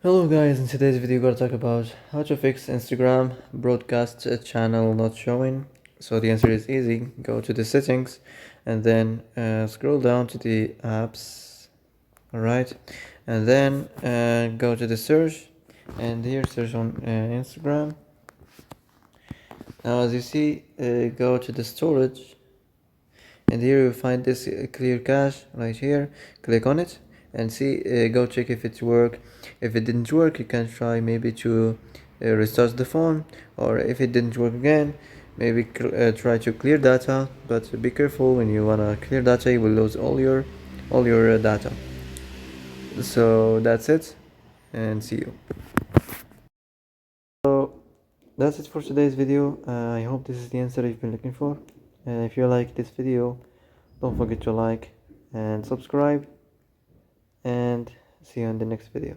Hello guys, in today's video we're gonna talk about how to fix Instagram broadcast channel not showing. So the answer is easy. Go to the settings and then scroll down to the apps. Alright, and then go to the search and here search on Instagram. Now as you see, go to the storage and here you find this clear cache right here. Click on it and see, go check if it worked. If it didn't work, you can try maybe to restart the phone, or if it didn't work again, maybe try to clear data. But be careful, when you wanna clear data you will lose all your data. So that's it, and see you. So that's it for today's video. I hope this is the answer you've been looking for. If you like this video, don't forget to like and subscribe, and see you in the next video.